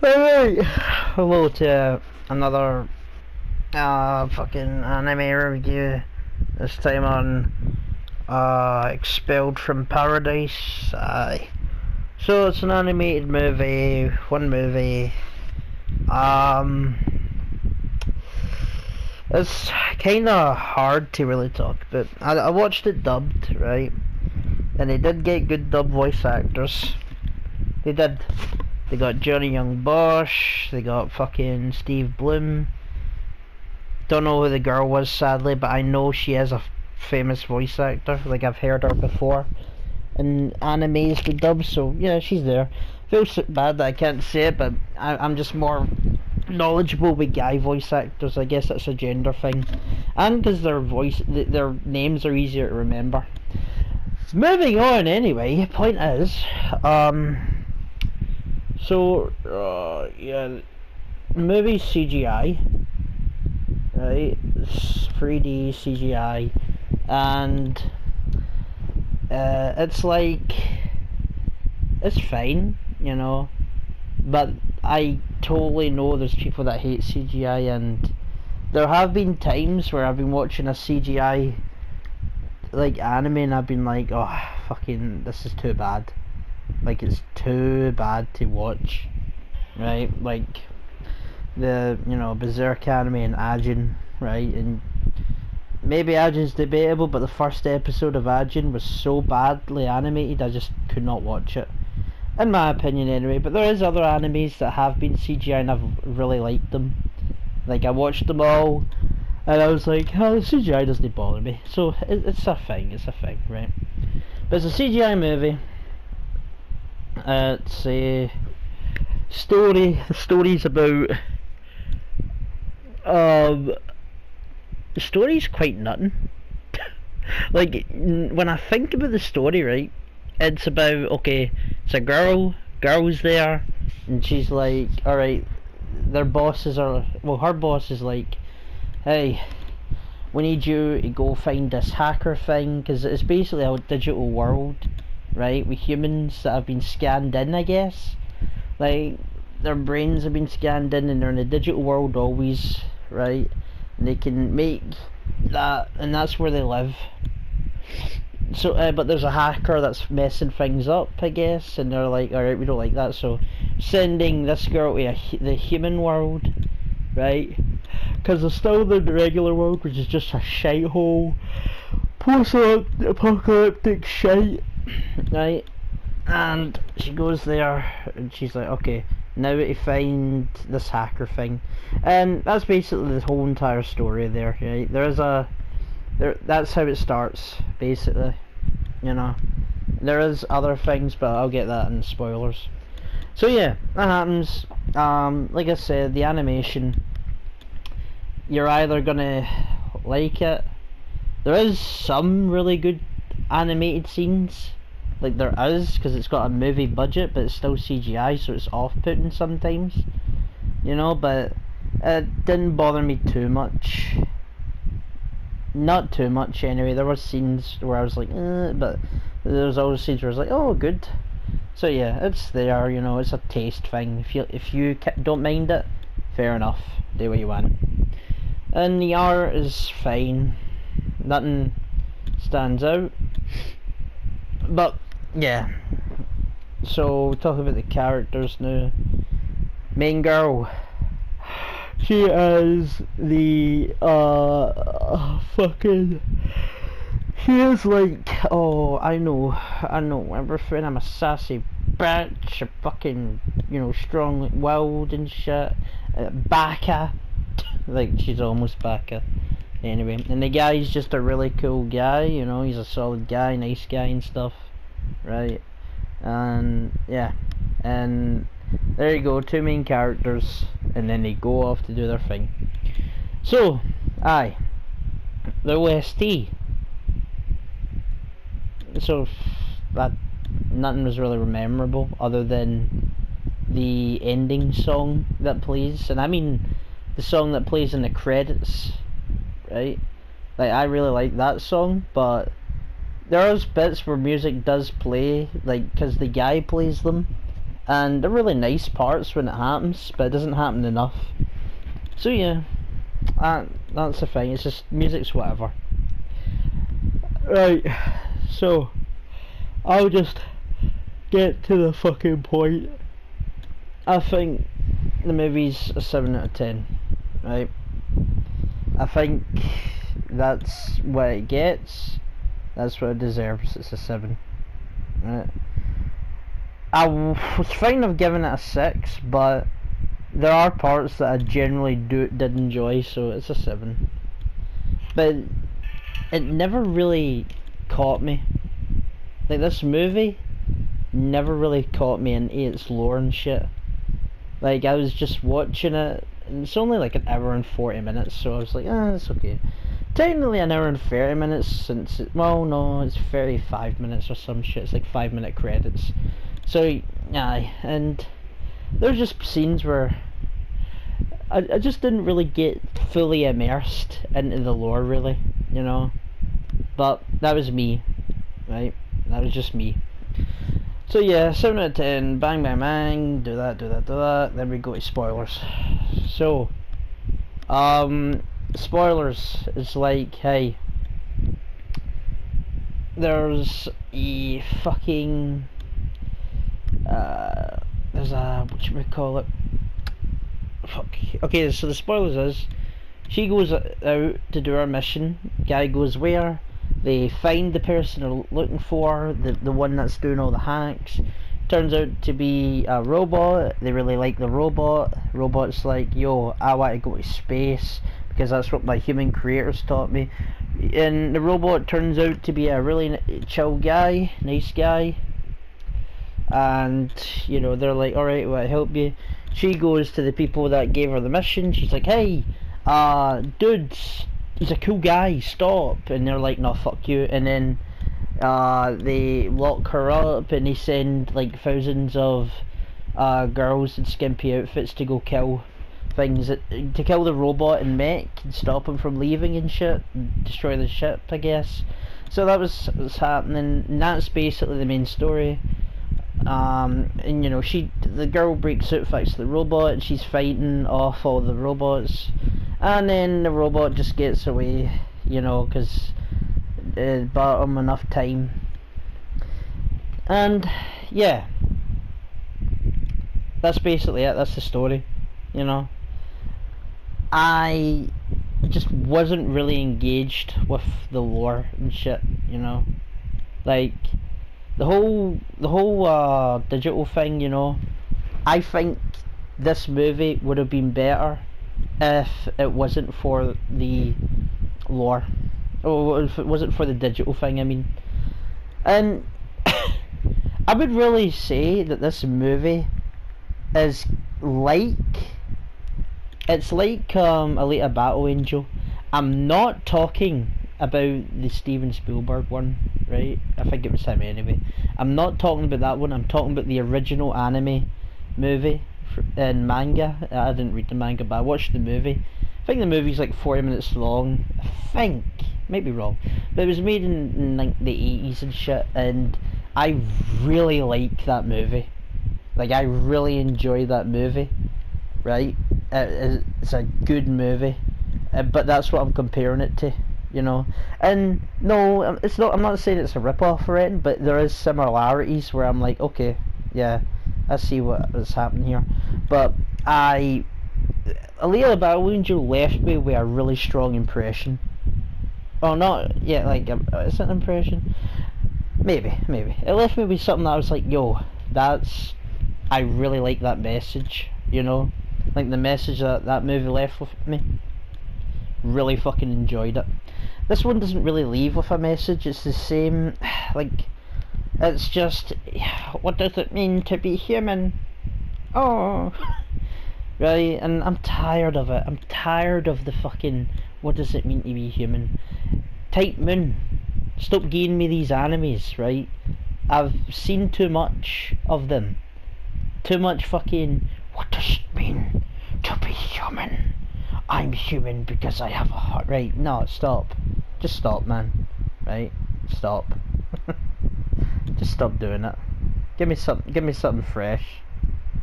Alright, hello to another fucking anime review. This time on Expelled from Paradise. So it's an animated movie, one movie. It's kinda hard to really talk about. I watched it dubbed, right? And they did get good dub voice actors. They did. They got Johnny Young Bosch, they got fucking Steve Bloom. Don't know who the girl was, sadly, but I know she is a famous voice actor. Like, I've heard her before in animes to dub, so yeah, she's there. Feels bad that I can't say it, but I'm just more knowledgeable with guy voice actors. I guess that's a gender thing. And because their names are easier to remember. Moving on anyway, point is, yeah, movie CGI, right? It's 3D CGI, and it's like, it's fine, you know, but I totally know there's people that hate CGI, and there have been times where I've been watching a CGI like anime and I've been like, oh fucking, this is too bad. Like, it's too bad to watch, right? Like the, you know, Berserk anime and Ajin, right? And maybe Ajin's debatable, but the first episode of Ajin was so badly animated I just could not watch it, in my opinion anyway. But there is other animes that have been CGI and I've really liked them. Like, I watched them all and I was like, oh, the CGI doesn't bother me. So it's a thing, right? But it's a CGI movie. It's a story. The story's about the story's quite nothing. Like, when I think about the story, right, it's about, okay, it's a girl's there, and she's like, alright, their bosses are, well, her boss is like, hey, we need you to go find this hacker thing, because it's basically a digital world, right, with humans that have been scanned in, I guess. Like, their brains have been scanned in and they're in a digital world always, right? And they can make that, and that's where they live. So, but there's a hacker that's messing things up, I guess, and they're like, alright, we don't like that, so sending this girl to the human world, right? Because there's still the regular world, which is just a shithole, post-apocalyptic shite, right? And she goes there and she's like, okay, now to find this hacker thing. And that's basically the whole entire story there, right? That's how it starts, basically, you know. There is other things, but I'll get that in spoilers. So yeah, that happens. Like I said, the animation, you're either gonna like it. There is some really good animated scenes, like there is, because it's got a movie budget, but it's still CGI, so it's off-putting sometimes, you know. But it didn't bother me too much, not too much anyway. There were scenes where I was like, but there's always scenes where I was like, oh, good. So yeah, it's there, you know. It's a taste thing. If you don't mind it, fair enough, do what you want. And the art is fine, nothing stands out. But yeah, so talk about the characters now. Main girl, she is the fucking, she is like, oh, I know everything, I'm a sassy bitch, a fucking, you know, strong-willed and shit, baka, like, she's almost baka. Anyway, and the guy's just a really cool guy, you know, he's a solid guy, nice guy and stuff, right? And yeah, and there you go, two main characters, and then they go off to do their thing. So, the OST. So, that, nothing was really memorable other than the ending song that plays, and I mean the song that plays in the credits, right? Like, I really like that song, but there are bits where music does play, like, because the guy plays them, and they're really nice parts when it happens, but it doesn't happen enough. So yeah, that's the thing. It's just music's whatever. Right, so I'll just get to the fucking point. I think the movie's a 7 out of 10, right? I think that's what it gets. That's what it deserves. It's a 7. Right? I was fine of giving it a 6, but there are parts that I generally did enjoy, so it's a 7. But it never really caught me. Like, this movie never really caught me into its lore and shit. Like, I was just watching it, and it's only like an hour and 40 minutes, so I was like, it's okay. Technically an hour and 30 minutes, since well, no, it's 35 minutes or some shit. It's like 5-minute credits. So, aye, and there's just scenes where I just didn't really get fully immersed into the lore, really, you know. But that was me, right? That was just me. So yeah, 7 out of 10, bang bang bang, do that, then we go to spoilers. So, spoilers, it's like, hey, there's a fucking, there's a, whatchamacallit, fuck, okay, so the spoilers is, she goes out to do her mission, guy goes where? They find the person they're looking for, the one that's doing all the hacks. Turns out to be a robot. They really like the robot. Robot's like, yo, I want to go to space because that's what my human creators taught me. And the robot turns out to be a really chill guy, nice guy. And, you know, they're like, alright, will I help you? She goes to the people that gave her the mission. She's like, hey, dudes, he's a cool guy, stop. And they're like, no, fuck you. And then they lock her up and they send like thousands of girls in skimpy outfits to go kill things, to kill the robot and mech and stop him from leaving and shit, and destroy the ship, I guess. So that was what's happening, and that's basically the main story. And you know, the girl breaks out, fights the robot, and she's fighting off all the robots, and then the robot just gets away, you know, because it bought him enough time. And yeah, that's basically it. That's the story, you know. I just wasn't really engaged with the lore and shit, you know. Like the whole digital thing, you know. I think this movie would have been better if it wasn't for the lore. Oh, if it wasn't for the digital thing, I mean. And I would really say that this movie is like, it's like Alita Battle Angel. I'm not talking about the Steven Spielberg one, right? I think it was him anyway. I'm not talking about that one. I'm talking about the original anime movie and manga. I didn't read the manga, but I watched the movie. I think the movie's like 40 minutes long. I think, might be wrong, but it was made in like the 80s and shit, and I really like that movie. Like, I really enjoy that movie, right? It's a good movie, but that's what I'm comparing it to, you know. And no, it's not. I'm not saying it's a rip-off or anything, but there is similarities where I'm like, okay, yeah, I see what's happening here. But Alita Battle Angel left me with a really strong impression. Oh, not yeah, like is it an impression? Maybe. It left me with something that I was like, yo, I really like that message, you know? Like the message that movie left with me. Really fucking enjoyed it. This one doesn't really leave with a message, it's the same, like, it's just, what does it mean to be human? Oh, right, and I'm tired of it. I'm tired of the fucking, what does it mean to be human? Type Moon, stop giving me these animes, right? I've seen too much of them. Too much fucking, what does it mean to be human? I'm human because I have a heart. Right, no, stop. Just stop, man. Right? Stop. Just stop doing it. Give me something fresh.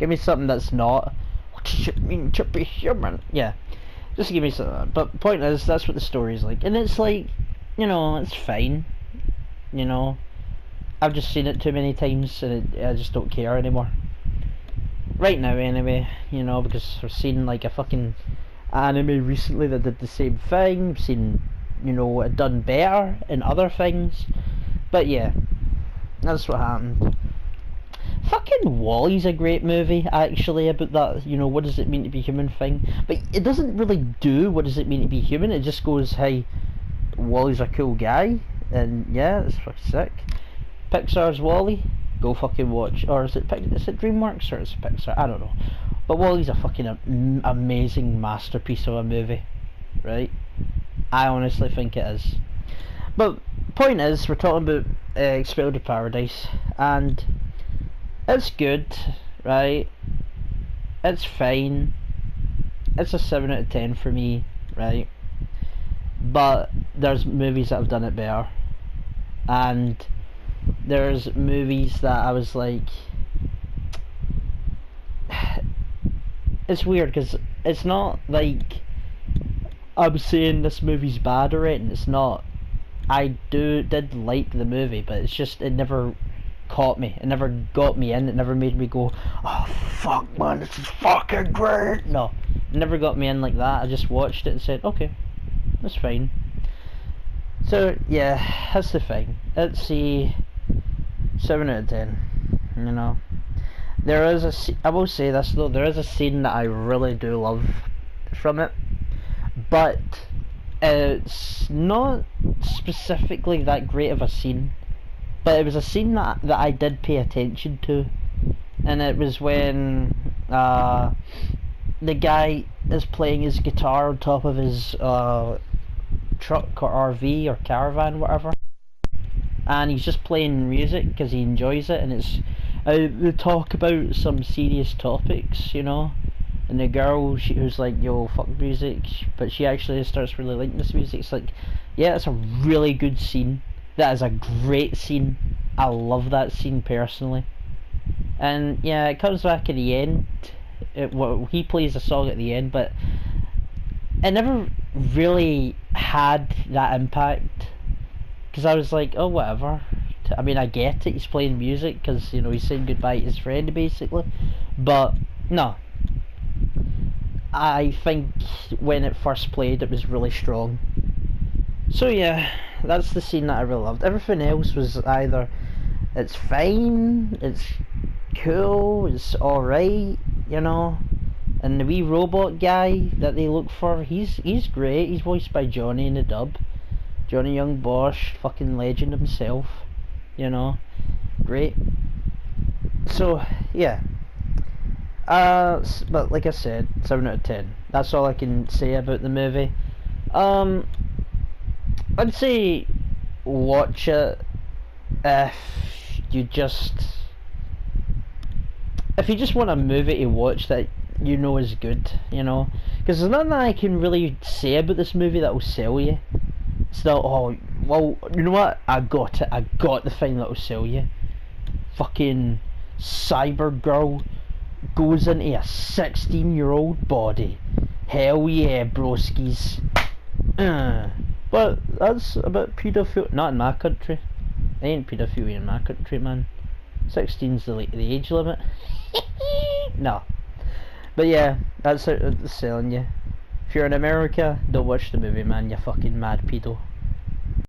Give me something that's not. What does it mean to be human? Yeah, just give me something. But point is, that's what the story's like, and it's like, you know, it's fine. You know, I've just seen it too many times, and I just don't care anymore. Right now, anyway, you know, because I've seen like a fucking anime recently that did the same thing. I've seen, you know, it done better in other things. But yeah, that's what happened. Fucking Wall-E's a great movie, actually, about that, you know, what does it mean to be human thing. But it doesn't really do what does it mean to be human, it just goes, hey, Wall-E's a cool guy, and yeah, it's fucking sick. Pixar's Wall-E, go fucking watch. Or is it DreamWorks, or is it Pixar? I don't know. But Wall-E's a fucking amazing masterpiece of a movie, right? I honestly think it is. But point is, we're talking about Expelled Paradise, and it's good, right? It's fine. It's a 7 out of 10 for me, right? But there's movies that have done it better, and there's movies that I was like, it's weird because it's not like I'm saying this movie's bad or anything. It's not. I did like the movie, but it's just it never caught me. It never got me in. It never made me go, oh fuck man, this is fucking great. No, it never got me in like that. I just watched it and said, okay, that's fine. So yeah, that's the thing. It's a 7 out of 10. You know, there is I will say this though, there is a scene that I really do love from it, but it's not specifically that great of a scene. But it was a scene that I did pay attention to, and it was when the guy is playing his guitar on top of his truck or RV or caravan, whatever, and he's just playing music because he enjoys it, and it's they talk about some serious topics, you know, and the girl who's like, yo, fuck music, but she actually starts really liking this music. It's like, yeah, it's a really good scene. That is a great scene. I love that scene personally. And yeah, it comes back at the end. He plays a song at the end, but it never really had that impact. Because I was like, oh, whatever. I mean, I get it, he's playing music because, you know, he's saying goodbye to his friend, basically. But, no. I think when it first played, it was really strong. So yeah, that's the scene that I really loved. Everything else was either it's fine, it's cool, it's alright, you know. And the wee robot guy that they look for, he's great. He's voiced by Johnny in the dub. Johnny Young Bosch, fucking legend himself, you know. Great. So yeah. But like I said, 7 out of 10. That's all I can say about the movie. I'd say watch it if you just want a movie to watch that you know is good, you know, because there's nothing I can really say about this movie that will sell you. It's not, oh well, you know what, I got the thing that will sell you. Fucking cyber girl goes into a 16-year-old body. Hell yeah, broskies. But that's about pedophilia. Not in my country. There ain't pedophilia in my country, man. 16's the age limit. No. But yeah, that's how it's selling you. If you're in America, don't watch the movie, man. You fucking mad pedo.